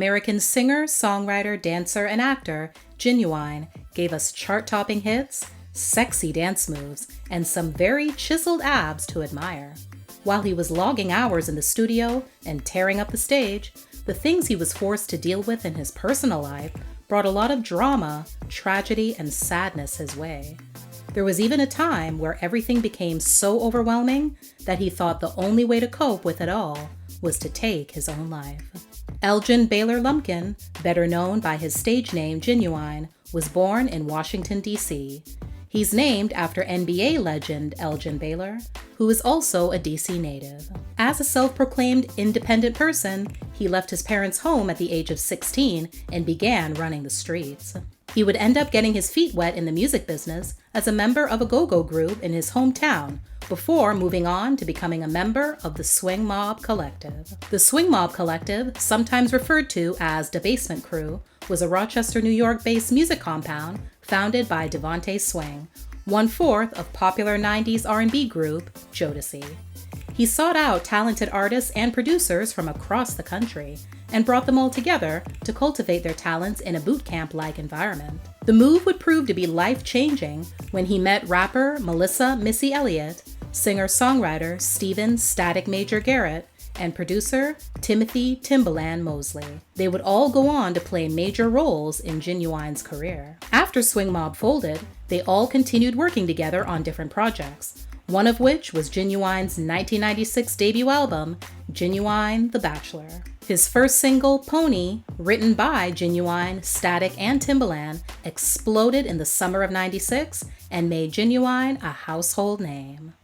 American singer, songwriter, dancer, and actor Ginuwine gave us chart-topping hits, sexy dance moves, and some very chiseled abs to admire. While he was logging hours in the studio and tearing up the stage, the things he was forced to deal with in his personal life brought a lot of drama, tragedy, and sadness his way. There was even a time where everything became so overwhelming that he thought the only way to cope with it all was to take his own life. Elgin Baylor Lumpkin, better known by his stage name Ginuwine, was born in Washington, D.C. He's named after NBA legend Elgin Baylor, who is also a D.C. native. As a self-proclaimed independent person, he left his parents' home at the age of 16 and began running the streets. He would end up getting his feet wet in the music business as a member of a go-go group in his hometown, before moving on to becoming a member of the Swing Mob Collective. The Swing Mob Collective, sometimes referred to as the Basement Crew, was a Rochester, New York-based music compound founded by Devontae Swing, one-fourth of popular 90s R&B group Jodeci. He sought out talented artists and producers from across the country and brought them all together to cultivate their talents in a boot camp-like environment. The move would prove to be life-changing when he met rapper Melissa Missy Elliott, singer-songwriter Stephen Static Major Garrett, and producer Timothy Timbaland Mosley. They would all go on to play major roles in Ginuwine's career. After Swing Mob folded, they all continued working together on different projects, one of which was Ginuwine's 1996 debut album, Ginuwine The Bachelor. His first single, Pony, written by Ginuwine, Static, and Timbaland, exploded in the summer of '96 and made Ginuwine a household name.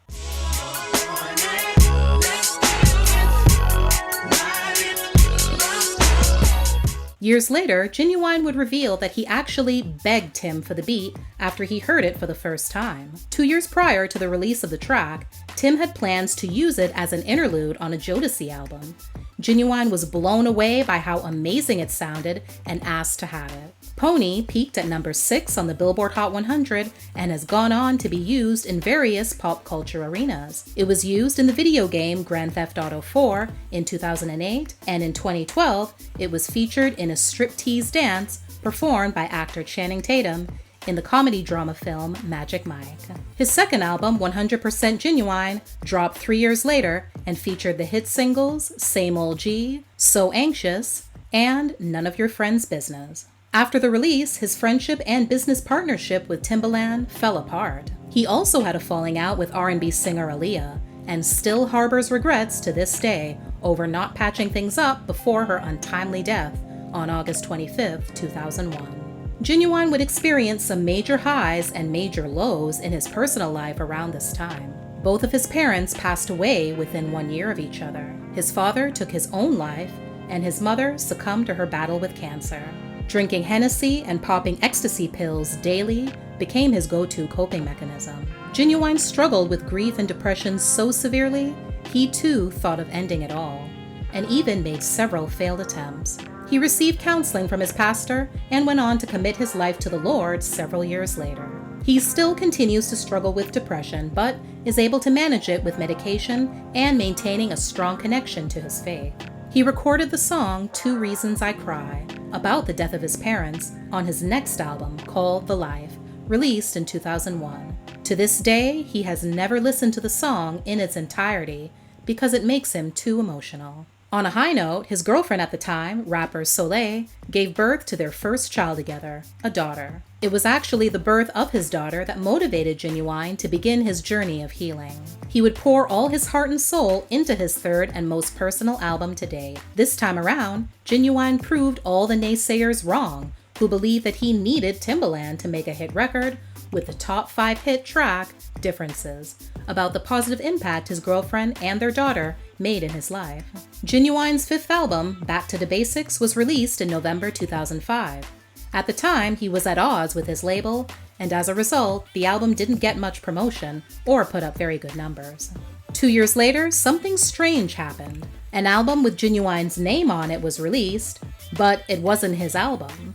Years later, Ginuwine would reveal that he actually begged Tim for the beat after he heard it for the first time. 2 years prior to the release of the track, Tim had plans to use it as an interlude on a Jodeci album. Ginuwine was blown away by how amazing it sounded and asked to have it. Pony peaked at number 6 on the Billboard Hot 100 and has gone on to be used in various pop culture arenas. It was used in the video game Grand Theft Auto 4 in 2008, and in 2012, it was featured in a striptease dance performed by actor Channing Tatum in the comedy drama film Magic Mike. His second album, 100% Ginuwine, dropped 3 years later and featured the hit singles Same Old G, So Anxious, and None of Your Friends' Business. After the release, his friendship and business partnership with Timbaland fell apart. He also had a falling out with R&B singer Aaliyah, and still harbors regrets to this day over not patching things up before her untimely death on August 25, 2001. Ginuwine would experience some major highs and major lows in his personal life around this time. Both of his parents passed away within 1 year of each other. His father took his own life, and his mother succumbed to her battle with cancer. Drinking Hennessy and popping ecstasy pills daily became his go-to coping mechanism. Ginuwine struggled with grief and depression so severely, he too thought of ending it all, and even made several failed attempts. He received counseling from his pastor and went on to commit his life to the Lord several years later. He still continues to struggle with depression, but is able to manage it with medication and maintaining a strong connection to his faith. He recorded the song 2 Reasons I Cry, about the death of his parents, on his next album called The Life, released in 2001. To this day, he has never listened to the song in its entirety because it makes him too emotional. On a high note, his girlfriend at the time, rapper Soleil, gave birth to their first child together, a daughter. It was actually the birth of his daughter that motivated Ginuwine to begin his journey of healing. He would pour all his heart and soul into his third and most personal album to date. This time around, Ginuwine proved all the naysayers wrong, who believed that he needed Timbaland to make a hit record, with the top 5 hit track, Differences, about the positive impact his girlfriend and their daughter made in his life. Ginuwine's 5th album, Back to the Basics, was released in November 2005. At the time, he was at odds with his label, and as a result, the album didn't get much promotion or put up very good numbers. 2 years later, something strange happened. An album with Ginuwine's name on it was released, but it wasn't his album.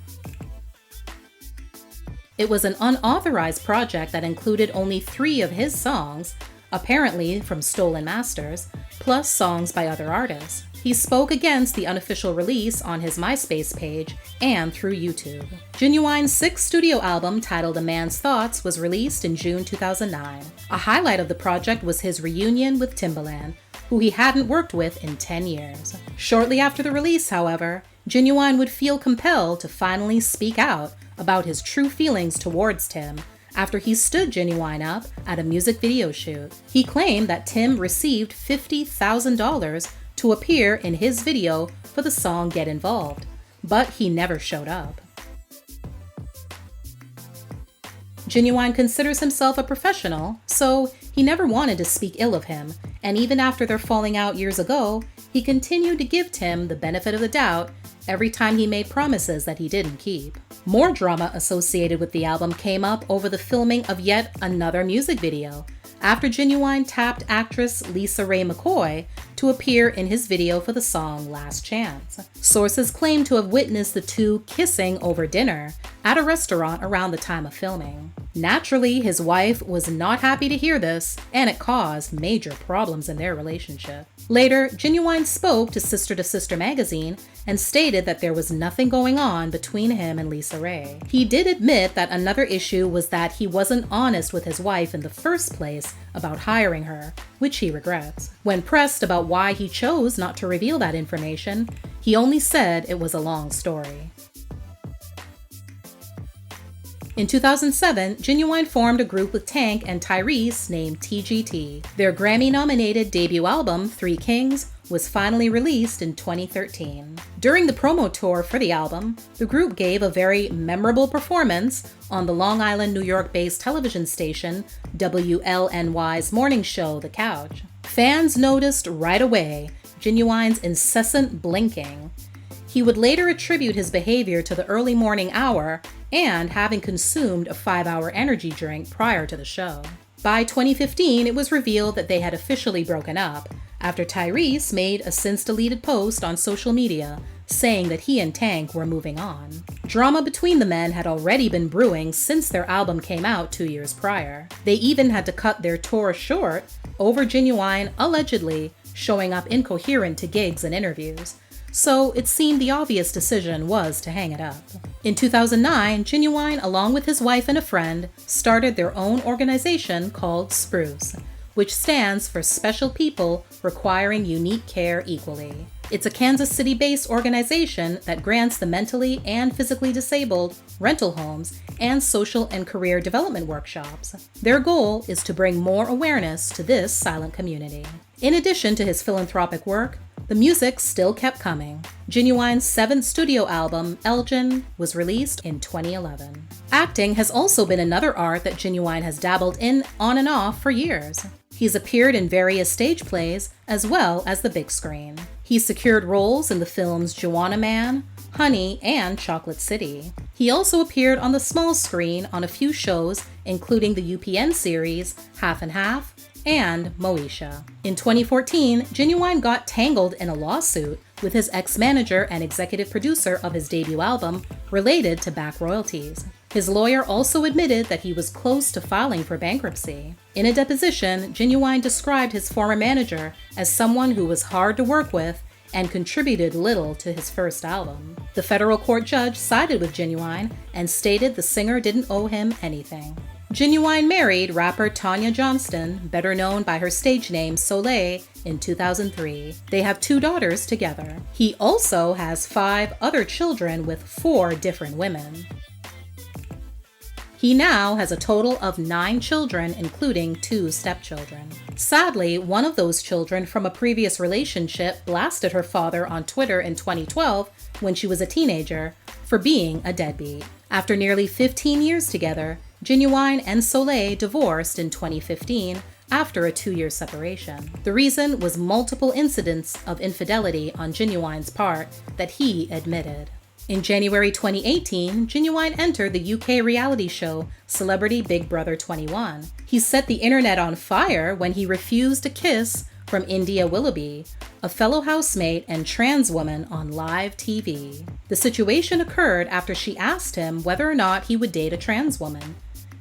It was an unauthorized project that included only 3 of his songs, apparently from stolen masters, plus songs by other artists. He spoke against the unofficial release on his MySpace page and through YouTube. Ginuwine's sixth studio album, titled A Man's Thoughts, was released in June 2009. A highlight of the project was his reunion with Timbaland, who he hadn't worked with in 10 years. Shortly after the release, however, Ginuwine would feel compelled to finally speak out about his true feelings towards Tim after he stood Ginuwine up at a music video shoot. He claimed that Tim received $50,000 to appear in his video for the song Get Involved, but he never showed up. Ginuwine considers himself a professional, so he never wanted to speak ill of him, and even after their falling out years ago, he continued to give Tim the benefit of the doubt every time he made promises that he didn't keep. More drama associated with the album came up over the filming of yet another music video, after Ginuwine tapped actress Lisa Ray McCoy to appear in his video for the song Last Chance. Sources claim to have witnessed the two kissing over dinner at a restaurant around the time of filming. Naturally, his wife was not happy to hear this, and it caused major problems in their relationship. Later, Ginuwine spoke to Sister Sister magazine and stated that there was nothing going on between him and Lisa Ray. He did admit that another issue was that he wasn't honest with his wife in the first place about hiring her, which he regrets. When pressed about why he chose not to reveal that information, he only said it was a long story. In 2007, Ginuwine formed a group with Tank and Tyrese named TGT. Their Grammy-nominated debut album, Three Kings, was finally released in 2013. During the promo tour for the album, the group gave a very memorable performance on the Long Island, New York-based television station WLNY's morning show, The Couch. Fans noticed right away Ginuwine's incessant blinking. He would later attribute his behavior to the early morning hour and having consumed a 5-hour energy drink prior to the show. By 2015, it was revealed that they had officially broken up after Tyrese made a since-deleted post on social media saying that he and Tank were moving on. Drama between the men had already been brewing since their album came out 2 years prior. They even had to cut their tour short over Ginuwine allegedly showing up incoherent to gigs and interviews, so it seemed the obvious decision was to hang it up. In 2009, Ginuwine, along with his wife and a friend, started their own organization called Spruce, which stands for Special People Requiring Unique Care Equally. It's a Kansas City-based organization that grants the mentally and physically disabled rental homes and social and career development workshops. Their goal is to bring more awareness to this silent community. In addition to his philanthropic work, the music still kept coming. Ginuwine's seventh studio album, Elgin, was released in 2011. Acting has also been another art that Ginuwine has dabbled in on and off for years. He's appeared in various stage plays as well as the big screen. He's secured roles in the films Juwanna Mann, Honey, and Chocolate City. He also appeared on the small screen on a few shows, including the UPN series Half and Half and Moesha. In 2014, Ginuwine got tangled in a lawsuit with his ex-manager and executive producer of his debut album related to back royalties. His lawyer also admitted that he was close to filing for bankruptcy. In a deposition, Ginuwine described his former manager as someone who was hard to work with and contributed little to his first album. The federal court judge sided with Ginuwine and stated the singer didn't owe him anything. Ginuwine married rapper Tanya Johnston, better known by her stage name Soleil, in 2003. They have 2 daughters together. He also has 5 other children with 4 different women. He now has a total of 9 children, including 2 stepchildren. Sadly, one of those children from a previous relationship blasted her father on Twitter in 2012 when she was a teenager for being a deadbeat. After nearly 15 years together, Ginuwine and Soleil divorced in 2015 after a 2-year separation. The reason was multiple incidents of infidelity on Ginuwine's part that he admitted. In January 2018, Ginuwine entered the UK reality show Celebrity Big Brother 21. He set the internet on fire when he refused a kiss from India Willoughby, a fellow housemate and trans woman on live TV. The situation occurred after she asked him whether or not he would date a trans woman.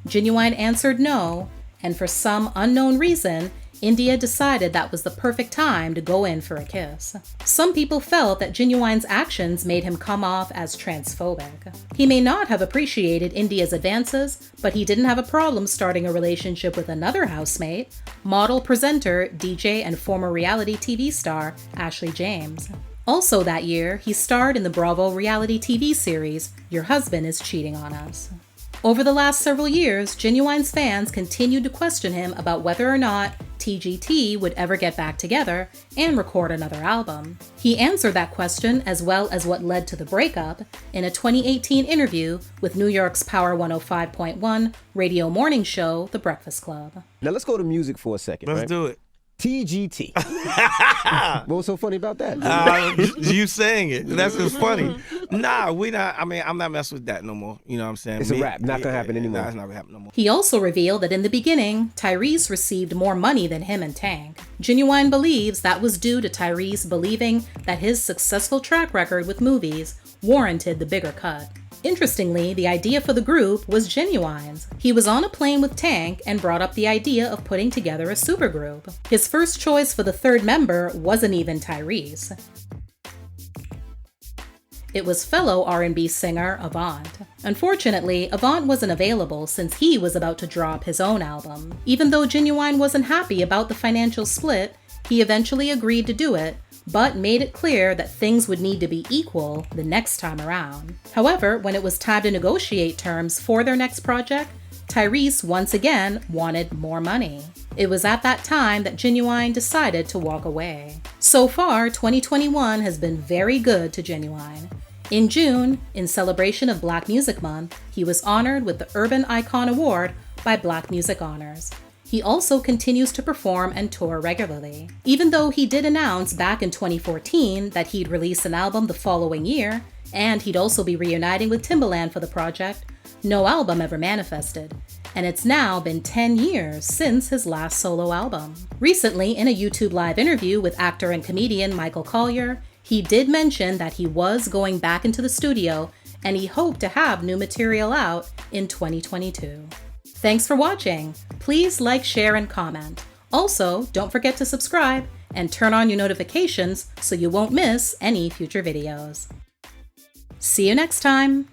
Ginuwine answered no, and for some unknown reason, India decided that was the perfect time to go in for a kiss. Some people felt that Ginuwine's actions made him come off as transphobic. He may not have appreciated India's advances, but he didn't have a problem starting a relationship with another housemate, model, presenter, DJ, and former reality TV star Ashley James. Also that year, he starred in the Bravo reality TV series Your Husband is Cheating on Us. Over the last several years, Ginuwine's fans continued to question him about whether or not TGT would ever get back together and record another album. He answered that question, as well as what led to the breakup, in a 2018 interview with New York's Power 105.1 radio morning show, The Breakfast Club. Now let's go to music for a second. Let's do it. TGT. What was so funny about that? You saying it. That's just funny. Nah, we not. I mean, I'm not messing with that no more. You know what I'm saying? It's a wrap. Not gonna happen anymore. Nah, it's not gonna happen no more. He also revealed that in the beginning, Tyrese received more money than him and Tank. Ginuwine believes that was due to Tyrese believing that his successful track record with movies warranted the bigger cut. Interestingly, the idea for the group was Ginuwine's. He was on a plane with Tank and brought up the idea of putting together a supergroup. His first choice for the third member wasn't even Tyrese. It was fellow R&B singer Avant. Unfortunately, Avant wasn't available since he was about to drop his own album. Even though Ginuwine wasn't happy about the financial split, he eventually agreed to do it, but made it clear that things would need to be equal the next time around. However, when it was time to negotiate terms for their next project, Tyrese once again wanted more money. It was at that time that Ginuwine decided to walk away. So far, 2021 has been very good to Ginuwine. In June, in celebration of Black Music Month, he was honored with the Urban Icon Award by Black Music Honors. He also continues to perform and tour regularly. Even though he did announce back in 2014 that he'd release an album the following year, and he'd also be reuniting with Timbaland for the project, no album ever manifested, and it's now been 10 years since his last solo album. Recently, in a YouTube Live interview with actor and comedian Michael Collier, he did mention that he was going back into the studio and he hoped to have new material out in 2022. Thanks for watching. Please like, share, and comment. Also, don't forget to subscribe and turn on your notifications so you won't miss any future videos. See you next time.